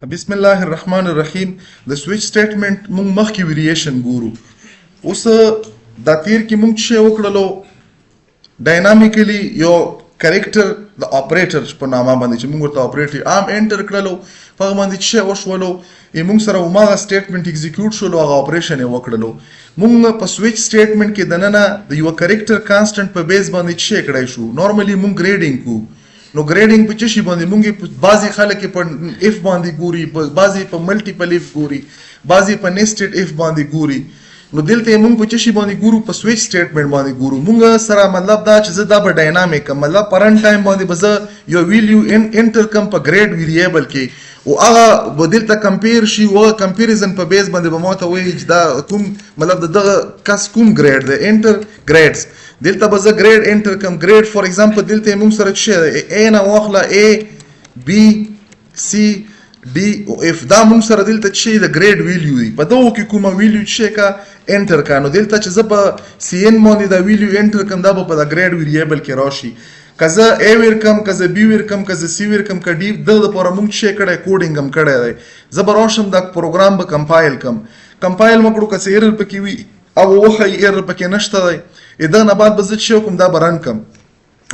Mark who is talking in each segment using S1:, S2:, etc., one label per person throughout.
S1: بسم الله الرحمن الرحیم د سویچ سټیټمنټ مونږ مخکې ویریشن ګورو. اوس دا تیر کې مونږ چې وکړلو ډاینامیکلی یو کریکټر د اپریټر په نامه باندې چې مونږ ورته اپریټر عام انټر کړلو په هغه باندې چې وشولو مونږ سره هماغه سټیټمنټ ایگزیکیوټ شولو هغه اپریشن یې وکړلو. مونږ په سویچ سټیټمنټ کې دننه د یو کریکټر کانسټنټ په بیس باندې چې کړای شو. نورمالي مونږ ګریډینګ کو نو ګریډینګ په څه شي باندې مونږ بعضی خلک په اف باندې ګوري، بعضی په ملټیپل اف ګوري، بعضی په نیسټډ اف باندې ګوري. نو دلته مونږ په څه شي باندې ګورو؟ په سویچ سټیټمنټ باندې ګورو. مونږ سره مطلب دا چې زه دا به ډاینامیک مطلب پرنټ ټایم باندې به زه یو ویلیو انټر کم په ګریډ ویریبل کې او هغه به دلته کمپیر شي او کمپیریزن په بیس باندې به ماته وایي چې دا کوم مطلب دغه کس کوم ګریډ دی، انټر ګریډز. دلته به زه ګریډ انټر کم ګریډ فور ایگزامپل دلته مونږ سره څه دی A نه واخله A B C D او F دا مونږ سره دلته چې د ګریډ ویلیو دی. په دغو کې کومه ویلیو چې کا انټر کا نو دلته چې زه په CN باندې دا ویلیو انټر کم دا به په د ګریډ ویریبل کې راشي. که زه A ویر کم، که زه B ویر کم، که زه C ویر کم، که D دغه لپاره مونږ چې کړی کوډینګ هم کړی دی. زه به راشم دا پروګرام به کمپایل کم، کمپایل مکړو که څه ایرر پکې وي او وښایي ایرر پکې نشته دی. دا نه بعد به زه چې کوم دا به رن کم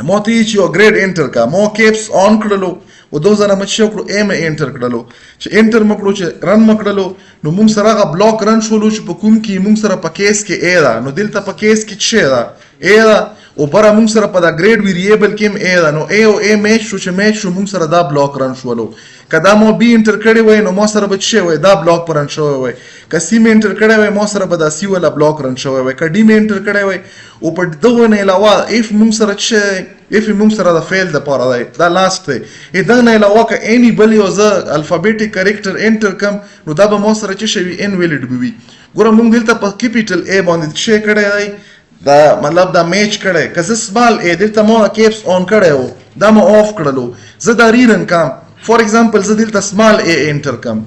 S1: ما ته چې یو ګریډ انټر کا ما کیپس آن کړلو او دو ځله مې چې کړو A مې انټر کړلو چې انټر مکړو چې رن مکړلو نو مونږ سره هغه بلاک رن شولو چې په کوم کې مونږ سره په کیس کې A ده. نو دلته په کیس کې چې ده A ده او بره مونږ سره په دا ګریډ ویریبل کې A ده. نو A او A میچ شو چې میچ شو مونږ سره دا بلاک رن شولو. که دا ما B انټر کړی وای نو ما سره به څه وای دا بلاک پر رن شوی وای. که C مې انټر کړی وای ما سره به دا C ولا بلاک رن شوی وای. که D مې انټر کړی وای او په دغه نه علاوه if مونږ سره څه if مونږ سره د فیل د پاره دی دا لاست دی. دا نه علاوه که any بل یو زه الفابیټیک کریکټر انټر کم نو دا به ما سره څه شوی انویلډ وي. ګوره مونږ دلته په کیپیټل A باندې څه کړی دی دا مطلب دا میچ کړی. که زه سمال A دلته ما کیپس آن کړی وو دا ما آف کړلو زه دا ریرن کم فور ایگزامپل زه دلته سمال A انټر کم.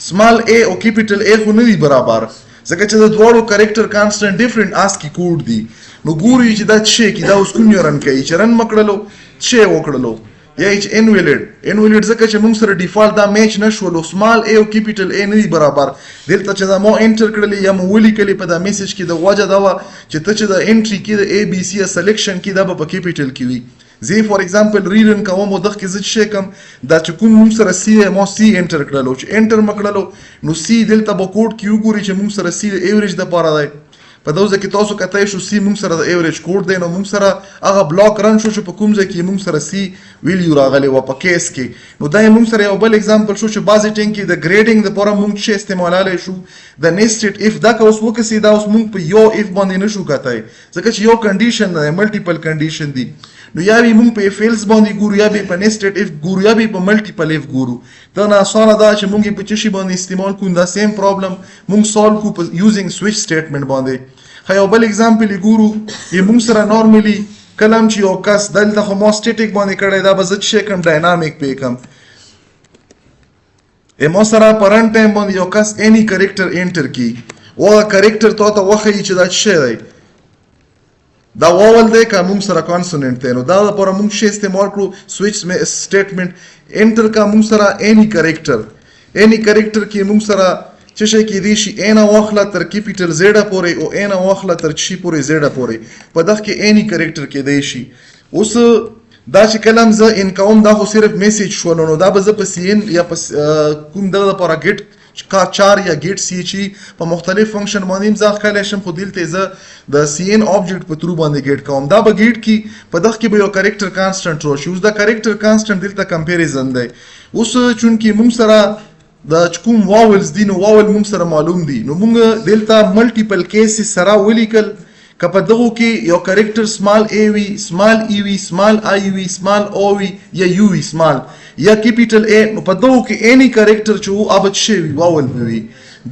S1: سمال A او کیپیټل A خو نه دي برابر ځکه چې د دواړو کریکټر کانسټنټ ډیفرنٹ ASCII کوډ دي. نو ګوري چې دا څه کې دا اوس کوم یو رن کوي چې رن مکړلو څه وکړلو یا چې انویلډ ځکه چې موږ سره ډیفالت دا میچ نشولو سمال A او کیپیټل A نه دي برابر. دلته چې دا مو انټر کړلی یا مو ولیکلی په دا میسج کې د وجه دا و چې ته چې د انټری کې د A B C سلیکشن کې دا په کیپیټل کې وي. زه فور ایگزامپل ریرن کوم او دغه کې زه چې کوم دا چې کوم موږ سره C مو C انټر کړلو چې انټر مکړلو نو C دلته به کوډ کې وګوري چې موږ سره C د ایوریج د پاره دی. په دوزه کې تاسو کته شو C موږ سره د ایوریج کوډ دی نو موږ سره هغه بلاک رن شو چې په کوم ځای کې موږ سره C ویلیو راغلی و په کیس کې. نو دا موږ سره یو بل ایگزامپل شو چې بازي ټینګ کې د ګریډینګ د پاره موږ چې استعمالای شو د نیسټډ اف دا که اوس وکړي دا اوس موږ په یو اف باندې نشو کتای ځکه چې یو کنډیشن دی ملټیپل کنډیشن دی. نو یا به موږ په فیلز باندې ګورو یا به په نیسټډ اف ګورو یا به په ملټیپل اف ګورو. دا نه اسانه ده چې موږ په چشي باندې استعمال کوو دا سیم پرابلم موږ سولو کو په یوزینګ سویچ سټیټمنټ باندې. خو بل ایگزامپل ګورو موږ سره نورمالي کلم چې یو کس دلته خو ما سټیټیک باندې کړی دا به زه چې کوم ډاینامیک پې کوم ما سره پرنټ ټایم باندې یو کس اني کریکټر انټر کی او کریکټر ته وښیي چې دا څه دی دا واول دی که موږ سره کانسوننټ دی. نو دا لپاره موږ شی استعمال کړو سویچ سټیټمنټ انټر کا موږ سره اني کریکټر کې موږ سره څه شي کې دی شي A نه واخله تر کیپیټل Z پورې او A نه واخله تر چی پورې Z پورې په دغه کې اني کریکټر کې دی شي. اوس دا چې کلم زه ان کوم دا خو صرف میسج شول نو دا به زه په CN یا په کوم دغه لپاره ګیټ کا 4 یا ګیټ سی چی په مختلف فنکشن باندې ځخ کله شم خو دلته زه د CN آبجیکټ په ترو باندې ګیټ کوم دا به ګیټ کی په دغه کې به یو کریکټر کانسټنټ راشي. اوس دا کریکټر کانسټنټ دلته کمپیریزن دی. اوس چونکی موږ سره دا کوم واولز دي نو واول موږ سره معلوم دي نو موږ دلته ملټیپل کیس سره ولیکل که په دغه کې یو کریکټر سمال A وي سمال E وي سمال I وي سمال O وي یا U وي سمال یا کیپیټل A نو په دغه کې اني کریکټر چې وو ابد شي واول وي.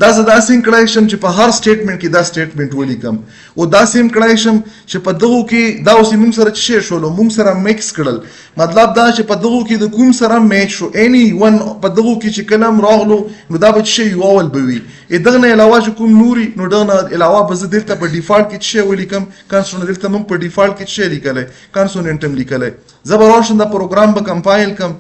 S1: دا زه داسې کړای شم چې په هر سټیټمنټ کې دا سټیټمنټ ولیکم او داسې کړای شم چې په دغه کې دا اوس موږ سره څه شولو موږ سره میکس کړل مطلب دا چې په دغه کې د کوم سره میچ شو اني ون په دغه کې چې کلم راغلو نو دا به شي واول به وي. دغه نه علاوه چې کوم نوري نو دغه نه علاوه به زه دلته په ډیفالت کې څه ولیکم کانسوننټ دلته موږ په ډیفالت کې څه لیکلای کانسوننټ هم لیکلای. زه به راشم دا پروګرام به کمپایل کم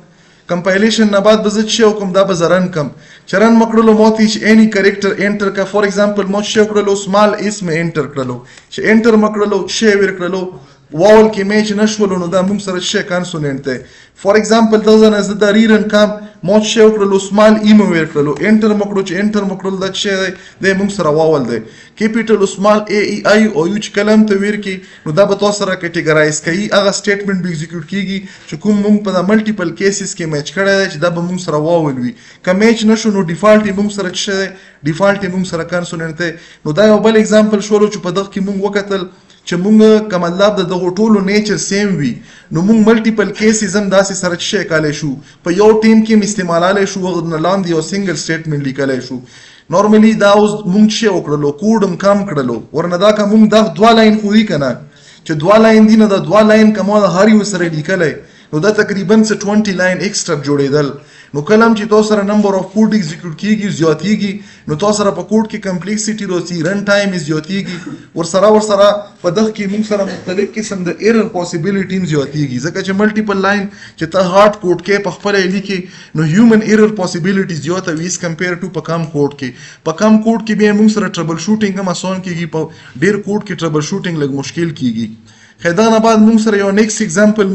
S1: کمپایلیشن نه بعد به زه څه وکړم دا به زه رن کړم چې رن مې کړلو ما ته چې any کریکټر انټر کا فار ایگزامپل ما څه وکړلو سمال اس مې انټر کړلو چې انټر مې کړلو څه ویر کړلو واول کې میچ نشولو نو دا موږ سره څه کانسوننت دی فار ایگزامپل دا نه زه دا ریرن کام ما څه وکړلو سمال ای مې ویر کړلو انټر مې کړو چې انټر مې کړلو دا څه دی د موږ سره واول دی کیپیټل سمال ای ای آی او یو چې کلم ته ویر کی نو دا به تاسو سره کټیګرایز کوي هغه سټیټمنټ به ایگزیکیوټ کیږي چې کوم موږ په ملټیپل کیسز کې میچ کړی دی چې دا به موږ سره واول وي که میچ نشو نو ډیفالټ موږ سره څه دی ډیفالټ موږ سره کانسوننت دی نو دا یو بل اگزامپل شولو چې په دغه کې موږ وکتل چې موږ که مطلب د دغو ټولو نیچر سیم وي نو موږ ملټیپل کیسز هم داسې سره څه کولی شو په یو ټیم کې هم استعمالولی شو هغه نه لاندې یو سنګل سټیټمنټ لیکلی شو نارملی دا اوس موږ څه وکړلو کوډ هم کم کړلو ورنه دا که موږ دا 2 لاین خو دي که نه چې 2 لاین دي نو دا 2 لاین که ما د هر یو سره لیکلی نو دا تقریبا 20 لاین ایکسټرا جوړېدل نو کله هم چې تاسو سره نمبر اف کوډ ایگزیکیوټ کیږي زیاتیږي نو تاسو سره په کوډ کې کمپلیکسټي راځي رن ټایم زیاتیږي ورسره په دغه کې موږ سره مختلف قسم د ایرر پوسیبিলিټی زیاتیږي ځکه چې ملټیپل لاین چې ته هارد کوډ کې په خپل لیکي نو هیومن ایرر پوسیبিলিټی زیاته وي کمپیر ټو په کم کوډ کې به موږ سره ټربل شوټینګ هم آسان کیږي په ډیر کوډ کې ټربل شوټینګ لږ مشکل کیږي خدای نه بعد موږ سره یو نیکسټ ایگزامپل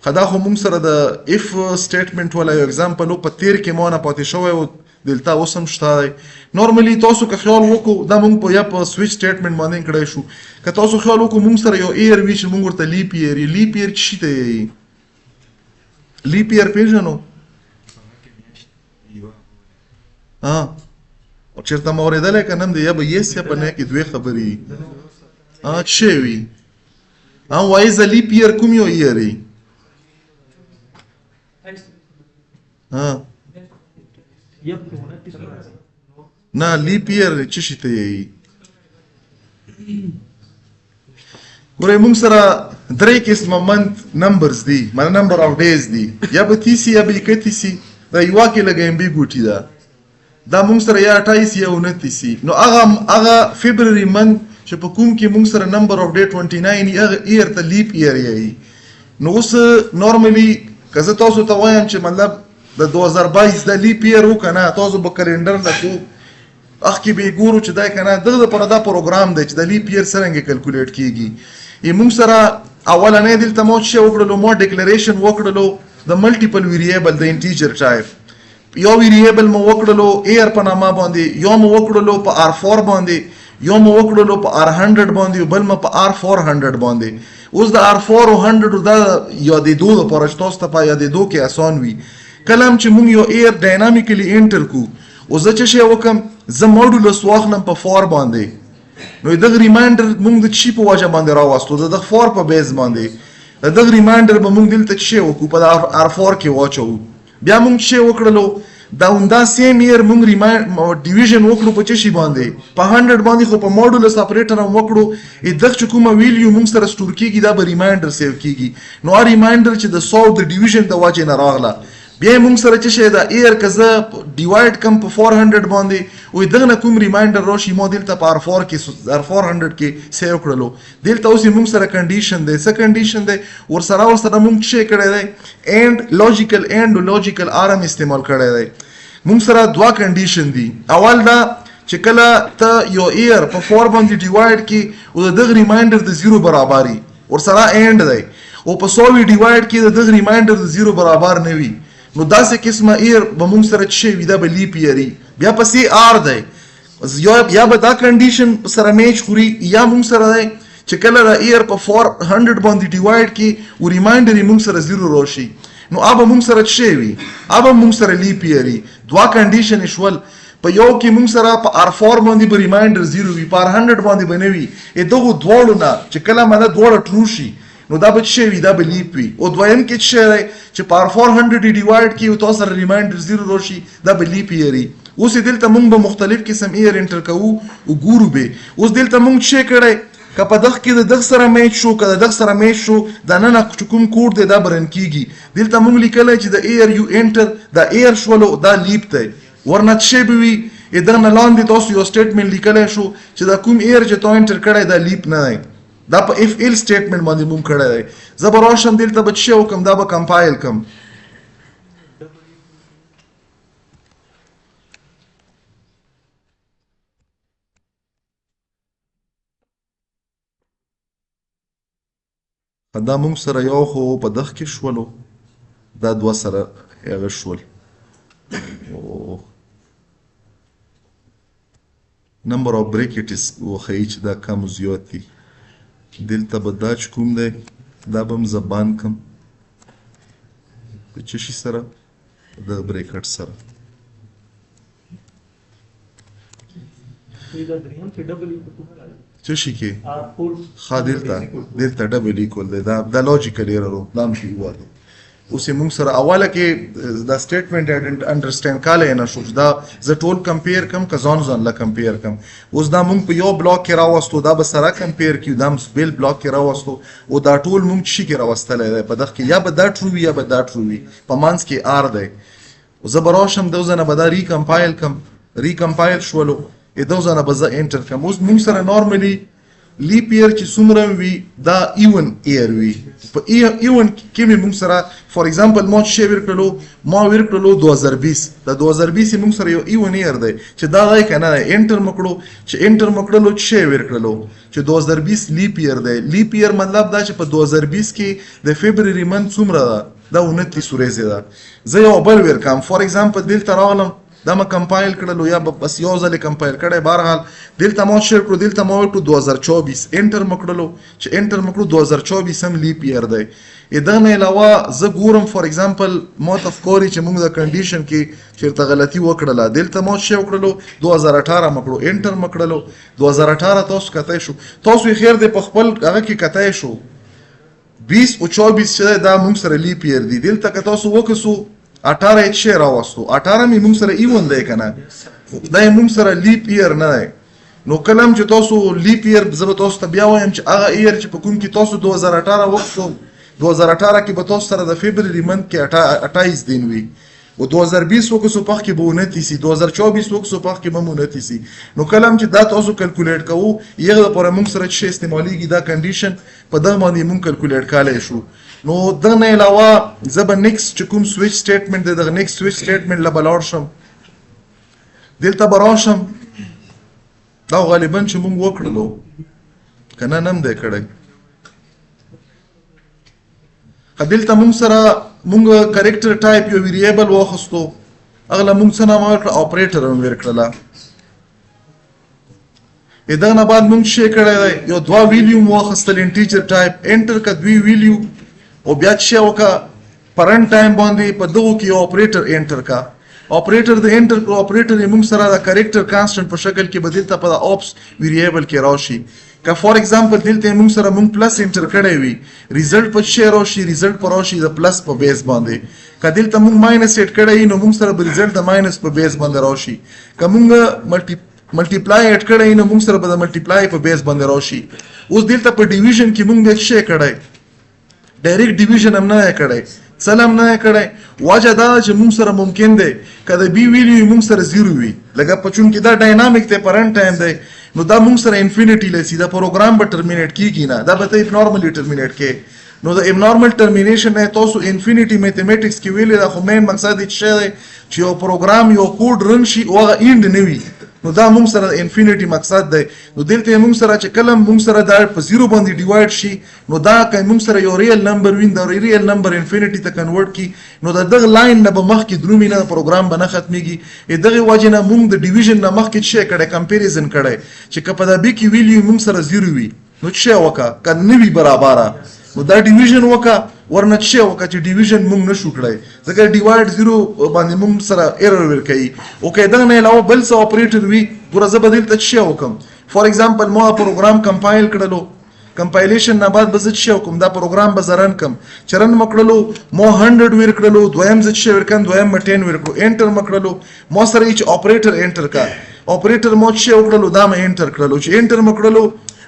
S1: خدا خو موږ سره د اف سټیټمنټ ولا یو ایگزامپل په تیر کې مو نه پاتې شوی او دلته اوس هم شته دی نارملی تاسو که خیال وکړو دا موږ په یا په سویچ سټیټمنټ باندې کړی شو که تاسو خیال وکړو موږ سره یو ایر وي چې موږ ورته لیپ ایر څه شي ته یې لیپ ایر پېژنو چېرته مې اورېدلی که نه دی یا به یس یا په نه کې دوې خبرې څه وي وایي زه لیپ ایر کوم یو ایر یې نه لیپ ایر څه شي ته یې ګورئ موږ سره 3 قسمه منت نمبرز دي معنی نمبر اف ډیز دي یا به 30 یا به 31 دا یوه کې لږ امبیګوټي ده دا موږ سره یا 28 یا 29 نو هغه فبروري منت چې په کوم کې موږ سره نمبر اف ډے 29 هغه ایر ته لیپ ایر یې نو اوس نارملی که زه تاسو ته وایم چې مطلب د 2022 د لیپ ایر وکنه تاسو به کلندر نه کو اخکې به ګورو چې دا کنه دغه لپاره دا پروګرام دی چې د لیپ ایر څنګه کیلکولیټ کیږي موږ سره اولنې دلته مو چې وکړلو مو ډیکلیریشن وکړلو د ملټیپل ویریبل د انټیجر ټایپ یو ویریبل مو وکړلو ایر په نامه باندې یو مو وکړلو په r4 باندې یو مو وکړلو په r100 باندې بل مو په r400 باندې اوس د r4 او 100 دا یادېدو لپاره چې تاسو ته په یادېدو کې آسان وي کله هم چې موږ یو ایر ډاینامیکلی انټر کو او زه څه شی وکم زه موډولس واخلم په 4 باندې نو دغه ریمایندر موږ د چی په وجه باندې راوستو د 4 په بیس باندې دغه ریمایندر به موږ دلته څه وکړو په r4 کې واچو بیا موږ څه وکړلو دا سیم ایر موږ ډیویژن وکړو په چی باندې په 100 باندې خو په موډولس اپریټر هم وکړو دغه چې کومه ویلیو موږ سره سٹور کیږي دا به ریمایندر سیو کیږي نو ریمایندر چې د 100 د ډیویژن د وجه نه راغله بیا موږ سره چې شي دا ایر کزه ډیوایډ کم په 400 باندې وې دغه کوم ریمایندر راشي مو دلته په r4 کې r400 کې سیو کړلو دلته اوس موږ سره کنډیشن دی څه کنډیشن دی ور سره موږ څه کړی دی اینڈ لوجیکل اینڈ لوجیکل ارم استعمال کړی دی موږ سره دوا کنډیشن دي اول دا چې کله ته یو ایر په 4 باندې ډیوایډ کې او دغه ریمایندر د 0 برابرۍ ور سره اینڈ دی او په 100 ډیوایډ کې دغه ریمایندر د 0 برابر نه وي نو داسې قسمه ایر به موږ سره څه وي دا به لیپ ایري بیا پسې آر دی یا به دا کنډیشن سره میچ خوري یا موږ سره دی چې کله دا ایر په 400 باندې ډیوایډ کې او ریمایندر یې موږ سره 0 راشي نو هغه موږ سره څه وي هغه موږ سره لیپ ایري دوا کنډیشن شول په یو کې موږ سره په r4 باندې به ریمایندر 0 وي په r100 باندې به نه وي دغه دواړو نه چې کله مده دواړه ټرو شي نو دا به څه وي دا به لیپ وي او دویم کې څه دی چې په r400 ډیوایډ کې تاسو سره ریمایندر 0 راشي دا به لیپ ایري اوس دلته موږ به مختلف قسم ایر انټر کوو او ګورو به اوس دلته موږ څه کړی که په دغه کې د دغه سره میچ شو که د دغه سره میچ شو دا نه کوم کوډ دی دا برن کیږي دلته موږ لیکلی چې د ایر یو انټر دا ایر شولو دا لیپ دی ورنه څه به وي دغه نه لاندې تاسو یو سټیټمنټ لیکلی شو چې دا کوم ایر چې تا انټر کړی دا لیپ نه دی دا په اف ال سټیټمنټ باندې موږ کړی دی زه به راشم دلته به څه وکړم دا به کمپایل کړم دا مونږ سره یو خو په دغه کې شولو دا دوه سره هغه شول نمبر آف بریکټس وښیي چې دا کم زیات دي دلته به دا چې کوم دی دا به هم زبان کم په څه شي سره د بریکټ سره څه شي کې ښه دلته ډبل ایکول دی دا لاجیکل ایرر و دا هم شي ووایو اوس یې مونږ سره اوله کې دا سټیټمنټ انډرسټینډ کالی نه شو چې دا زه ټول کمپیر کم که ځان ځانله کمپیر کم اوس دا مونږ په یو بلاک کې راوستو دا به سره کمپیر کړو دا هم بل بلاک کې راوستو او دا ټول مونږ شي کې راوستلی دی په دغه کې یا به دا ټرو وي یا به دا ټرو وي په منځ کې آر دی زه به راشم دو ځنه به دا ریکمپایل کم ریکمپایل شولو دو ځنه به زه انټر کم اوس مونږ سره نارملی لیپ ایئر چې څومره وي دا ایون ایئر وي په ایون کې مې مونږ سره فار ایگزامپل ما چې شی ورکړلو ما ورکړلو 2020 دا 2020 مونږ سره یو ایون ایئر دی چې دا دی که نه دی انټر مو کړو چې انټر مو کړلو چې شی ورکړلو چې 2020 لیپ ایئر دی لیپ ایئر مطلب دا چې په 2020 کې د فبروري منت څومره ده دا 29 ورځې ده زه یو بل ورکم فار ایگزامپل دلته راغلم دا ما کمپایل کړلو یا بس یو ځل کمپایل کړی بهرحال دلته ما شیر کړو دلته ما وکړو 2024 انټر مو کړلو چې انټر مو کړو 2024 هم لیپ ایئر دی دا نه علاوه زه ګورم فار ایگزامپل ما ته ښکاري چې موږ د کنډیشن کې چېرته غلطي وکړله دلته ما شی وکړلو 2018 مو کړو انټر مو کړلو 2018 تاسو کتی شو تاسو یې خیر دی په خپل هغه کې کتی شو 20 او 24 چې دا موږ سره لیپ ایئر دی دلته که تاسو وکړو 18 یې شی راوستو 18 مې مونږ سره ایون دی که نه دا یې مونږ سره لیپ ایئر نه دی نو کله هم چې تاسو لیپ ایئر زه به تاسو ته بیا وایم چې هغه ایئر چې په کوم کې تاسو 2018 وکړو 2018 کې به تاسو سره د فبروري منت کې 28 دین وي و 2020 وکړو پخ کې به 29 2024 وکړو پخ کې به 29 نو کله هم چې دا تاسو کلکولیټ کوو یغه لپاره مونږ سره چې استعمالیږي دا کنډیشن په دغه باندې مونږ کلکولیټ کولی شو نو دغه نه علاوه زه به نیکسټ چې کوم سویچ سټیټمنټ دی دغه نیکسټ سویچ سټیټمنټ له به لاړ شم دلته به راشم دا غالبا چې مونږ وکړلو که نه هم دی کړی دلته مونږ سره مونږ کریکټر ټایپ یو ویریبل واخیستو هغه له مونږ څه نامه ورکړه اپریټر هم ورکړله دغه نه بعد مونږ شی کړی دی یو دوه ویلیو مو واخیستل انټیجر ټایپ انټر که دوی ویلیو او بیا چې شی وکړه پرنټ ټایم باندې په دغو کې یو اپریټر انټر کا اپریټر د انټر کړو اپریټر یې مونږ سره د کریکټر کانسټنټ په شکل کې به دلته په د اوپس ویریبل کې راشي که فار ایگزامپل دلته مونږ سره مونږ پلس انټر کړی وي ریزلټ په شی راشي ریزلټ په راشي د پلس په بیس باندې که دلته مونږ ماینس سیټ کړی وي نو مونږ سره به ریزلټ د ماینس په بیس باندې راشي که مونږ ملټیپلای اډ کړی نو مونږ سره به د ملټیپلای په بیس باندې راشي اوس دلته په ډیویژن کې مونږ د شی کړی ډایرکټ ډیویژن هم نه کړی سلام نه کړی وجه دا چې مونږ سره ممکن دی که د بی ویلیو مونږ سره 0 وي لکه په چون کې دا ډاینامیک دی پرنټ ټایم دی نو دا مونږ سره انفینټي لسی دا پروګرام به ټرمینیټ کیږي نه دا به ته ابنارملی ټرمینیټ کې نو د ابنارمل ټرمینیشن نه تاسو انفینټي میتھمیټکس کې ویلې دا خو مین مقصد یې څه دی چې یو پروګرام یو کوډ رن شي او هغه اینډ نه وي نو دا مونږ سره انفینټي مقصد دی نو دلته مونږ سره چې کله مونږ سره دا په 0 باندې ډیوایډ شي نو دا که مونږ سره یو ریل نمبر وین دا ریل نمبر انفینټي ته کنورټ کی نو دا دغه لاین نه به مخکې درومي نه پروګرام به نه ختمیږي دغه وجه نه مونږ د ډیویژن نه مخکې شی کړی کمپیریزن کړی چې که په دا بي کې ویلیو مونږ سره 0 وي نو شی وکړه که نه وي برابره نو دا ډیویژن وکړه ورنه شی وکړه چې ډیویژن مونږ نشو کړی ځکه ډیوایډ 0 باندې مونږ سره ایرر ورکوي او که دغه نه علاوه بل څه اپریټر وي ګوره زه به دلته شی وکړم فار ایگزامپل ما پروګرام کمپایل کړلو کمپایلیشن نه بعد به زه شی وکړم دا پروګرام به زه رن کړم چې رن مو کړلو ما 100 ورکړلو دویم زه شی ورکړم دویم به 10 ورکړو انټر مو کړلو ما سره هیڅ اپریټر انټر کا اپریټر مو شی وکړلو دا مې انټر کړلو چې انټر مو کړلو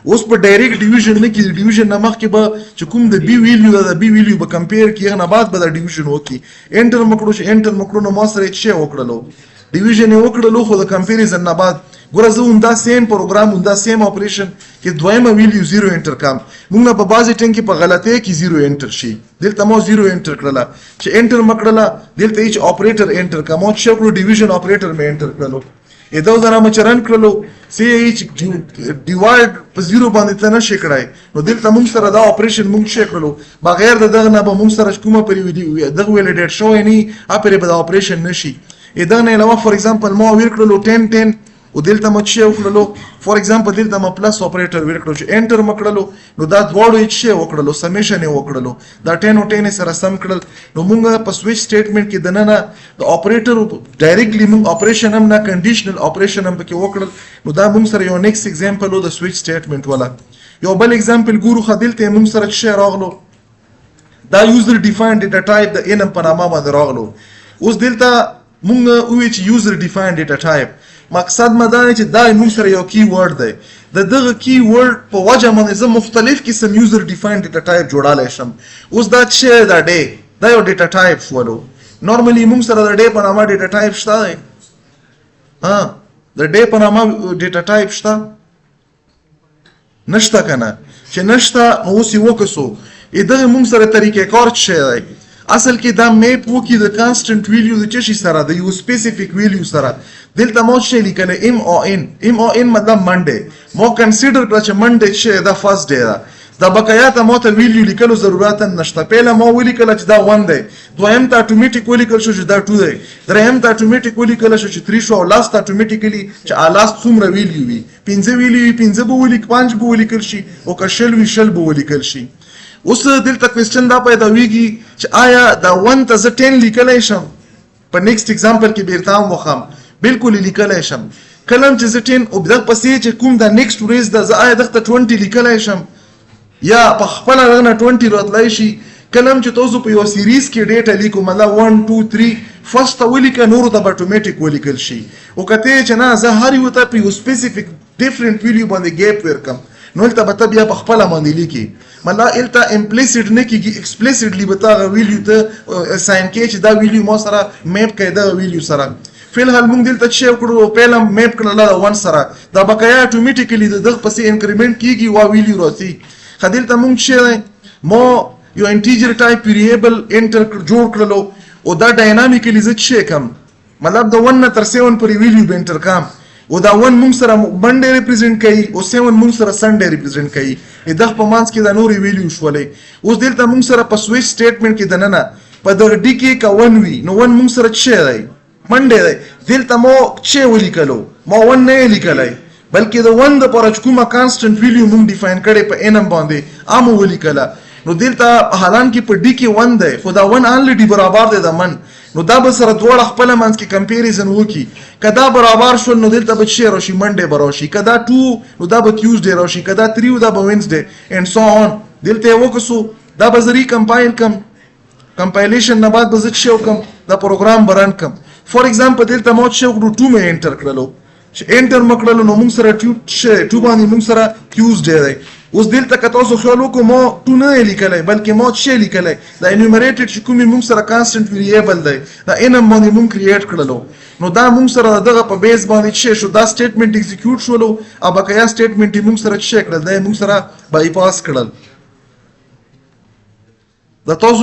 S1: اوس په ډایرکټ ډیویژن نه کې ډیویژن نه مخکې به چې کوم د بي ویلیو د بي ویلیو به کمپیر کیږي نه بعد به د ډیویژن وکړي انټر مکړو چې انټر مکړو نو ما سره هیڅ شی وکړلو ډیویژن یې وکړلو خو د کمپیریزن نه بعد ګوره زه همدا سیم پروګرام همدا سیم اپریشن کې دویمه ویلیو 0 انټر کړم موږ نه په بعضې ټایم کې په غلطۍ کې 0 انټر شي دلته ما 0 انټر کړله چې انټر مکړله دلته هیڅ اپریټر انټر کړه ما چې وکړو ډیویژن اپریټر مې انټر کړلو 𝑒 2000 مو چې رن کړلو سی چې ډیوایډ په 0 باندې ته نشي کړای نو دلته موږ سره دا اپریشن موږ شي کړلو بغیر د دغه نه به موږ سره کومه دغه ویلیډیټ شوی نه اپرې به دا اپریشن نشي دغه نه علاوه فور ایگزامپل ما ویل کړلو 10 10 او دلته مو چې وکړلو فور ایگزامپل دلته مو پلس اپریټر ویل کړلو چې انټر مکړلو نو دا دواړو چې وکړلو سمیشن یې وکړلو دا 10 او 10 سره سم کړل نو موږ په سویچ سټیټمنټ کې دنه د اپریټر ډایرکټلی موږ اپریشن هم نه کنډیشنل اپریشن هم پکې وکړل نو دا موږ سره یو نیکست ایگزامپل و د سویچ سټیټمنټ ولا یو بل ایگزامپل ګورو خدلته موږ سره چې راغلو دا یوزر ډیفاینډ ډیټا ټایپ د انم په نامه باندې راغلو اوس دلته موږ وی چې یوزر ډیفاینډ ډیټا ټایپ مقصد مدا چې دا موږ سره یو کی ورډ دی د دغه کی ورډ په وجه باندې زه مختلف قسم یوزر ډیفاینډ ډیټا ټایپ جوړالای شم اوس دا چې دا ډے دا یو ډیټا ټایپ شولو نورمالي موږ سره د ډے په نامه ډیټا ټایپ شته دی د ډے په نامه ډیټا ټایپ شته نشته کنه چې نشته اوس یې وکسو دغه موږ سره طریقې کار څه دی اصل کې دا میپ وکي د کانسټنټ ویلیو د چشي سره د یو سپیسیفیک ویلیو سره دلته مو شي لیکل ام او ان مطلب منډه مو کنسیډر کړ چې منډه چې دا فرست ډے دا د بقایات مو ته ویلیو لیکلو ضرورت نشته پهله مو ولیکل چې دا 1 دی دویم ته اتوماتیک ولیکل شو چې دا 2 دی دریم ته اتوماتیک ولیکل شو چې 3 شو او لاست اتوماتیکلی چې لاست څومره ویلیو وي 15 ویلیو وي 15 به ولیک 5 به ولیکل شي او که شل وی شل به ولیکل شي اوس دلته کوېسچن دا پیدا ویږي چې آیا دا 1 ته زه 10 لیکلی شم په نیکسټ ایگزامپل کې بیرته هم وخم بالکل لیکلی شم کلم چې زه 10 او دغه پسې چې کوم دا نیکسټ ورځ د زه آیا دغه 20 لیکلی شم یا په خپل رغنه 20 راتلای شي کلم چې تاسو په یو سیریز کې ډیټا لیکو مطلب 1 2 3 فرست ولیک نور د اتوماتیک ولیکل شي او کته چې نه زه هر یو ته په یو سپیسیفیک ډیفرنٹ ویلیو باندې ګیپ ورکم نو الته به بیا په خپل باندې لیکي مطلب الته امپلیسیټ نه کیږي ایکسپلیسیټلی به تا ویلیو ته ساين کې چې دا ویلیو مو سره میپ کړي دا ویلیو سره فلحال موږ دلته چې وکړو پهله میپ کړل دا 1 سره دا بقایا اتوماتیکلی دغه پسې انکریمنٹ کیږي وا ویلیو راځي خدلته موږ چې مو یو انټیجر ټایپ ویریبل انټر جوړ کړلو او دا ډاینامیکلی زه چې کوم مطلب د 1 نه تر 7 پورې ویلیو به انټر کوم او دا 1 موږ سره منډه ریپرزینټ کوي او 7 موږ سره سنډه ریپرزینټ کوي دغه په مانس کې دا نوري ویلیو شولې اوس دلته موږ سره په سویچ سټیټمنټ کې دننه په دغه ډی کې کا 1 وی نو 1 موږ سره چې دی منډه دی دلته مو چې ولیکلو مو 1 نه لیکلای بلکې د 1 د پر کومه کانسټنټ ویلیو موږ ډیفاین کړي په انم باندې امو ولیکله نو دلته حالان کې په ډی کې 1 دی خو دا 1 انلډي برابر دی د من نو دا به سره دواړه خپل منځ کې کمپیریزن وکي کدا برابر شول نو دلته به شي راشي منډه براشي کدا 2 نو دا به ټیوزډے راشي کدا 3 دا به وینزډے اند سو اون دلته وکسو دا به زری کمپایل کم کمپایلیشن نه بعد به زه شو کم دا پروګرام بران کم فور ایگزامپل دلته مو چې وکړو 2 مې انټر کړلو چې انټر مکړلو نو موږ سره 2 باندې موږ سره ټیوزډے دی اوس دلته که تاسو خیال وکړو مو 2 نه لیکلی بلکې مو چې لیکلی دا انیومریټډ چې کومې موږ سره کانسټنټ ویریبل دی دا انم باندې موږ کریټ کړلو نو دا موږ سره دغه په بیس باندې چې شو دا سټیټمنټ ایگزیکیوټ شولو او بقایا سټیټمنټ موږ سره چې کړل دا موږ سره بایپاس کړل دا تاسو